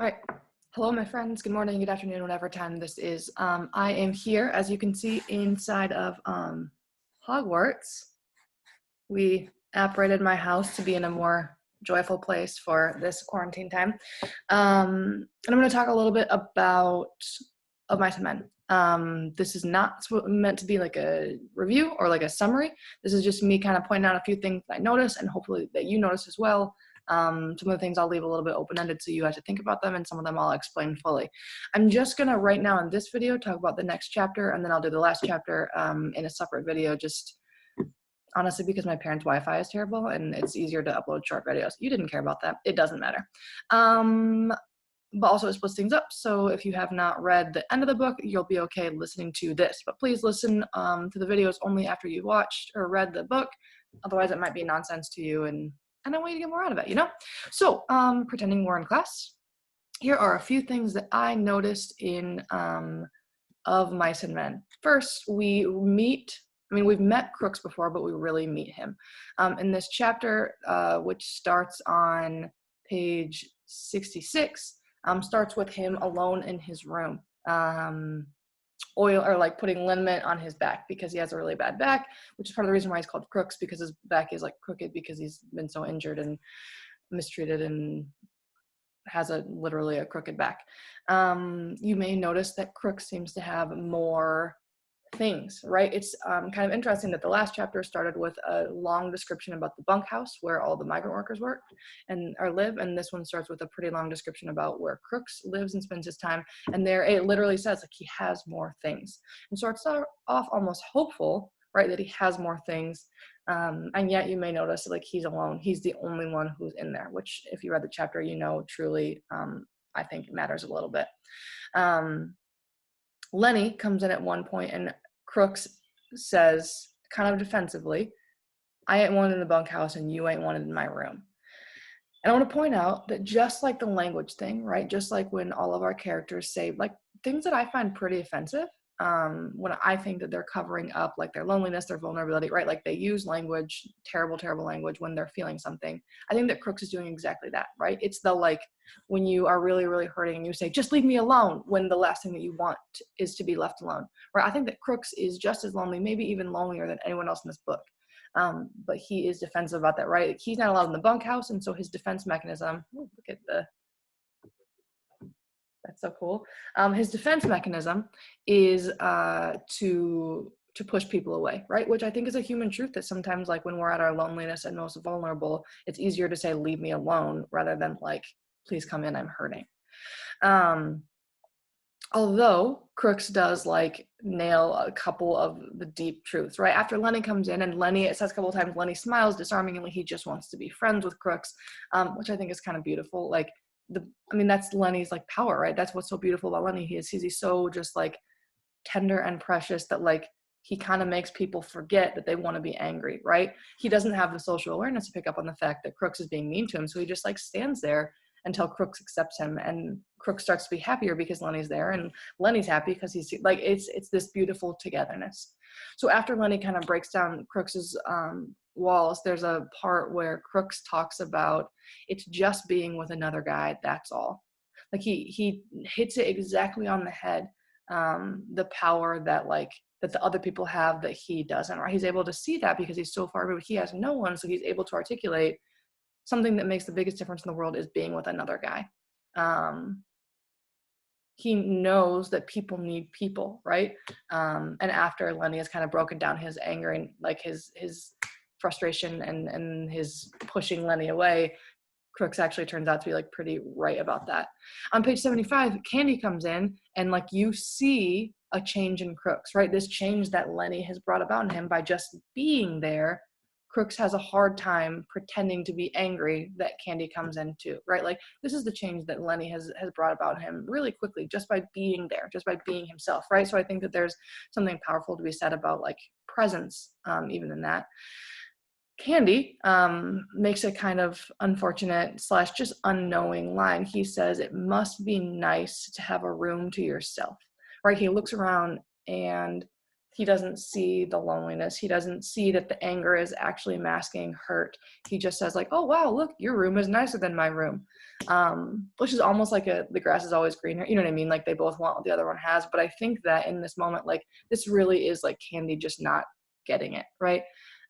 All right. Hello, my friends. Good morning, good afternoon, whatever time this is. I am here, as you can see, inside of Hogwarts. We operated my house to be in a more joyful place for this quarantine time. And I'm going to talk a little bit about Of Mice and Men. This is not meant to be like a review or like a summary. This is just me kind of pointing out a few things that I noticed and hopefully that you notice as well. Some of the things I'll leave a little bit open-ended so you have to think about them, and some of them I'll explain fully. I'm just gonna right now in this video talk about the next chapter, and then I'll do the last chapter in a separate video, just honestly because my parents' Wi-Fi is terrible and it's easier to upload short videos. You didn't care about that. It doesn't matter. But also it splits things up, so if you have not read the end of the book, you'll be okay listening to this. But please listen to the videos only after you've watched or read the book, otherwise it might be nonsense to you, and I want you to get more out of it, you know? So, pretending we're in class, here are a few things that I noticed in Of Mice and Men. First, we've met Crooks before, but we really meet him. In this chapter, which starts on page 66, starts with him alone in his room. Putting liniment on his back because he has a really bad back, which is part of the reason why he's called Crooks, because his back is like crooked because he's been so injured and mistreated and has literally a crooked back. You may notice that Crooks seems to have more things, right? It's kind of interesting that the last chapter started with a long description about the bunkhouse where all the migrant workers work or live, and this one starts with a pretty long description about where Crooks lives and spends his time, and there it literally says like he has more things, and so it's off almost hopeful, right, that he has more things, and yet you may notice like he's alone. He's the only one who's in there, which if you read the chapter, you know, truly I think matters a little bit. Lenny comes in at one point and Crooks says, kind of defensively, I ain't wanted in the bunkhouse and you ain't wanted in my room. And I want to point out that just like the language thing, right? Just like when all of our characters say like things that I find pretty offensive, when I think that they're covering up like their loneliness, their vulnerability, right? Like they use language, terrible language when they're feeling something. I think that Crooks is doing exactly that, right? It's the like when you are really, really hurting and you say, just leave me alone, when the last thing that you want is to be left alone, right? I think that Crooks is just as lonely, maybe even lonelier than anyone else in this book. But he is defensive about that, right? He's not allowed in the bunkhouse, and so his defense mechanism, look at that's so cool. His defense mechanism is to push people away, right? Which I think is a human truth that sometimes like when we're at our loneliness and most vulnerable, it's easier to say, leave me alone, rather than like, please come in, I'm hurting. Although Crooks does like nail a couple of the deep truths, right? After Lenny comes in, and Lenny, it says a couple of times, Lenny smiles disarmingly, he just wants to be friends with Crooks, which I think is kind of beautiful. Like that's Lenny's like power, right? That's what's so beautiful about Lenny. He's so just like tender and precious that like he kind of makes people forget that they want to be angry, right? He doesn't have the social awareness to pick up on the fact that Crooks is being mean to him, so he just like stands there until Crooks accepts him, and Crooks starts to be happier because Lenny's there, and Lenny's happy because he's like, it's this beautiful togetherness. So after Lenny kind of breaks down Crooks's walls, there's a part where Crooks talks about it's just being with another guy, that's all. Like he hits it exactly on the head, the power that like that the other people have that he doesn't, right? He's able to see that because he's so far removed. He has no one, so he's able to articulate something that makes the biggest difference in the world is being with another guy. He knows that people need people, right? And after Lenny has kind of broken down his anger and like his frustration and his pushing Lenny away, Crooks actually turns out to be like pretty right about that. On page 75, Candy comes in and like you see a change in Crooks, right? This change that Lenny has brought about in him by just being there. Crooks has a hard time pretending to be angry that Candy comes in too, right? Like this is the change that Lenny has brought about him really quickly just by being there, just by being himself, right? So I think that there's something powerful to be said about like presence, even in that. Candy makes a kind of unfortunate / just unknowing line. He says, it must be nice to have a room to yourself, right? He looks around and he doesn't see the loneliness. He doesn't see that the anger is actually masking hurt. He just says like, oh, wow, look, your room is nicer than my room. Which is almost like the grass is always greener. You know what I mean? Like they both want what the other one has. But I think that in this moment, like this really is like Candy just not getting it, right?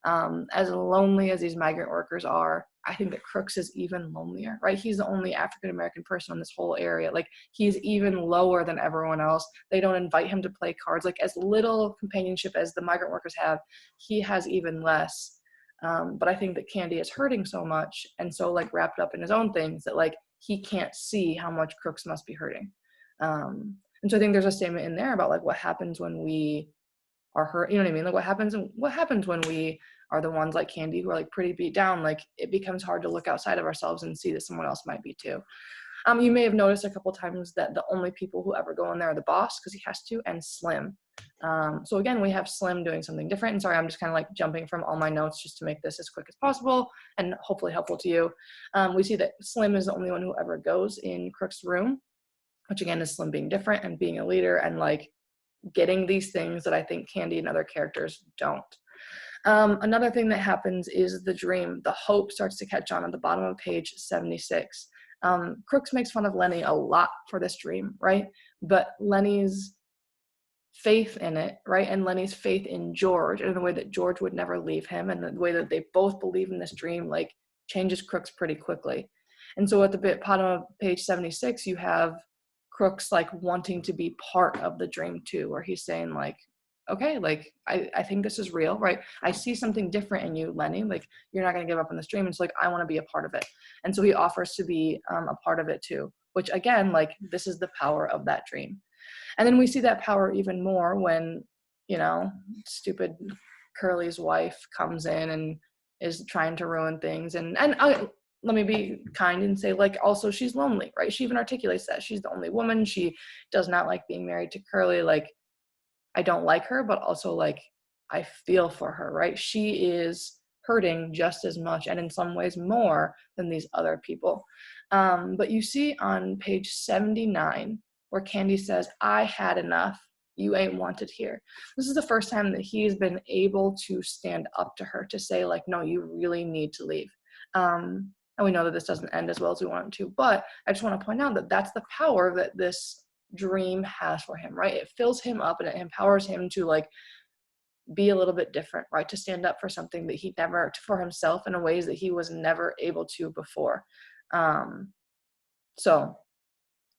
As lonely as these migrant workers are, I think that Crooks is even lonelier, right? He's the only African-American person in this whole area. Like he's even lower than everyone else. They don't invite him to play cards. Like as little companionship as the migrant workers have, he has even less. But I think that Candy is hurting so much and so like wrapped up in his own things that like he can't see how much Crooks must be hurting. And so I think there's a statement in there about like what happens when we are hurt, you know what I mean? Like what happens when we are the ones like Candy who are like pretty beat down, like it becomes hard to look outside of ourselves and see that someone else might be too. You may have noticed a couple times that the only people who ever go in there are the boss because he has to, and Slim. So again, we have Slim doing something different. And sorry, I'm just kind of like jumping from all my notes just to make this as quick as possible and hopefully helpful to you. We see that Slim is the only one who ever goes in Crook's room, which again is Slim being different and being a leader and like getting these things that I think Candy and other characters don't. Another thing that happens is the dream. The hope starts to catch on at the bottom of page 76. Crooks makes fun of Lenny a lot for this dream, right? But Lenny's faith in it, right? And Lenny's faith in George and the way that George would never leave him and the way that they both believe in this dream, like changes Crooks pretty quickly. And so at the bottom of page 76, you have Crooks like wanting to be part of the dream too, where he's saying like, okay, like I think this is real, right? I see something different in you, Lenny. Like you're not going to give up on this dream. And so like I want to be a part of it. And so he offers to be a part of it too, which again, like this is the power of that dream. And then we see that power even more when, you know, stupid Curly's wife comes in and is trying to ruin things. And let me be kind and say, like, also she's lonely, right? She even articulates that. She's the only woman. She does not like being married to Curly. Like, I don't like her, but also, like, I feel for her, right? She is hurting just as much and in some ways more than these other people. But you see on page 79 where Candy says, I had enough. You ain't wanted here. This is the first time that he's been able to stand up to her to say, like, no, you really need to leave. And we know that this doesn't end as well as we want it to, but I just want to point out that that's the power that this dream has for him, right? It fills him up and it empowers him to like be a little bit different, right? To stand up for something that he never, for himself in ways that he was never able to before. So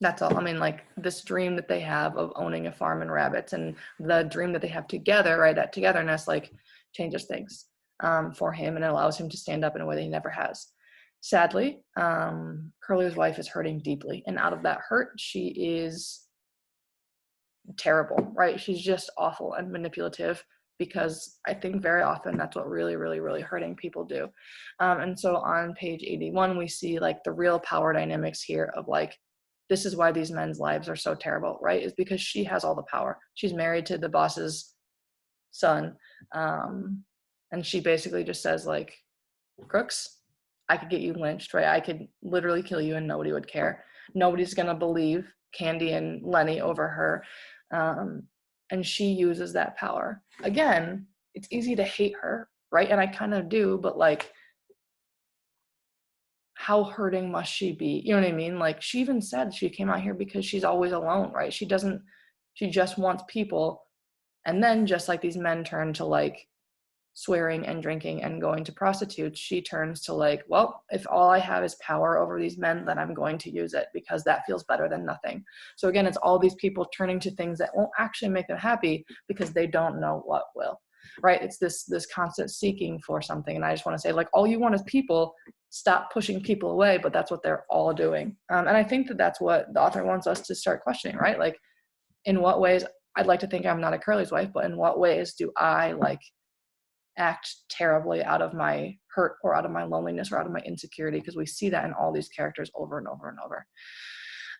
that's all. I mean, like this dream that they have of owning a farm and rabbits and the dream that they have together, right? That togetherness like changes things for him and it allows him to stand up in a way that he never has. Sadly, Curly's wife is hurting deeply, and out of that hurt, she is terrible, right? She's just awful and manipulative because I think very often that's what really, really, really hurting people do. And so on page 81, we see like the real power dynamics here of like, this is why these men's lives are so terrible, right? Is because she has all the power. She's married to the boss's son. And she basically just says like, Crooks, I could get you lynched, right? I could literally kill you and nobody would care. Nobody's going to believe Candy and Lenny over her. And she uses that power. Again, it's easy to hate her, right? And I kind of do, but like, how hurting must she be? You know what I mean? Like she even said she came out here because she's always alone, right? She just wants people. And then just like these men turn to like swearing and drinking and going to prostitutes, she turns to like, well, if all I have is power over these men, then I'm going to use it because that feels better than nothing. So again, it's all these people turning to things that won't actually make them happy because they don't know what will, right? It's this constant seeking for something. And I just want to say, like, all you want is people. Stop pushing people away, but that's what they're all doing. And I think that that's what the author wants us to start questioning, right? Like, in what ways, I'd like to think I'm not a Curly's wife, but in what ways do I like act terribly out of my hurt or out of my loneliness or out of my insecurity? Because we see that in all these characters over and over and over.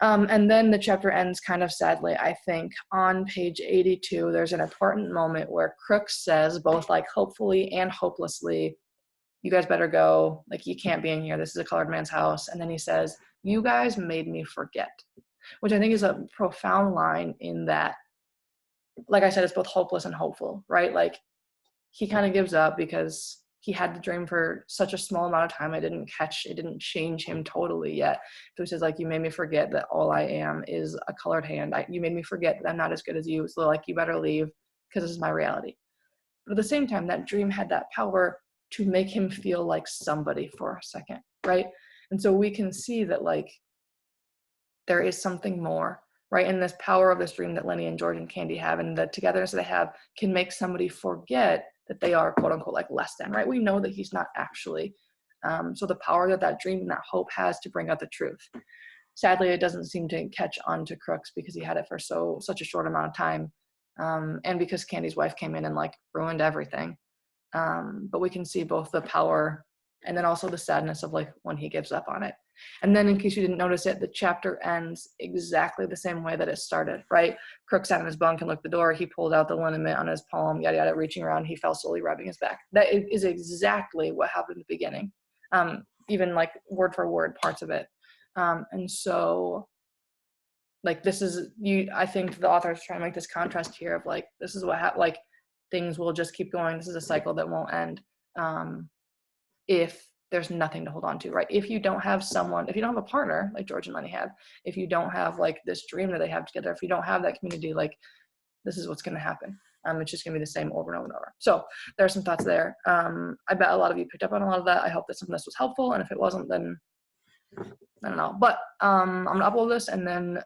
And then the chapter ends kind of sadly, I think. On page 82, there's an important moment where Crooks says, both like hopefully and hopelessly, you guys better go. Like, you can't be in here. This is a colored man's house. And then he says, you guys made me forget, which I think is a profound line in that like I said, it's both hopeless and hopeful, right? Like he kind of gives up because he had the dream for such a small amount of time. It didn't change him totally yet. So he says, like, you made me forget that all I am is a colored hand. You made me forget that I'm not as good as you. So like, you better leave because this is my reality. But at the same time, that dream had that power to make him feel like somebody for a second, right? And so we can see that like there is something more, right? And this power of this dream that Lenny and George and Candy have, and the togetherness that they have, can make somebody forget that they are quote unquote like less than, right? We know that he's not actually. So the power that that dream and that hope has to bring out the truth. Sadly, it doesn't seem to catch on to Crooks because he had it for such a short amount of time, and because Candy's wife came in and like ruined everything. But we can see both the power and then also the sadness of like when he gives up on it. And then in case you didn't notice it, the chapter ends exactly the same way that it started, right? Crook sat in his bunk and looked at the door. He pulled out the liniment on his palm, yada, yada, reaching around. He fell slowly, rubbing his back. That is exactly what happened in the beginning, even like word for word parts of it. And so like this is, I think the author is trying to make this contrast here of like, this is what like things will just keep going. This is a cycle that won't end if there's nothing to hold on to, right? If you don't have someone, if you don't have a partner like George and Lenny have, if you don't have like this dream that they have together, if you don't have that community, like this is what's going to happen. It's just going to be the same over and over and over. So there are some thoughts there. I bet a lot of you picked up on a lot of that. I hope that some of this was helpful. And if it wasn't, then I don't know. But I'm going to upload this and then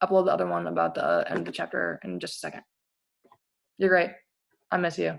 upload the other one about the end of the chapter in just a second. You're great. I miss you.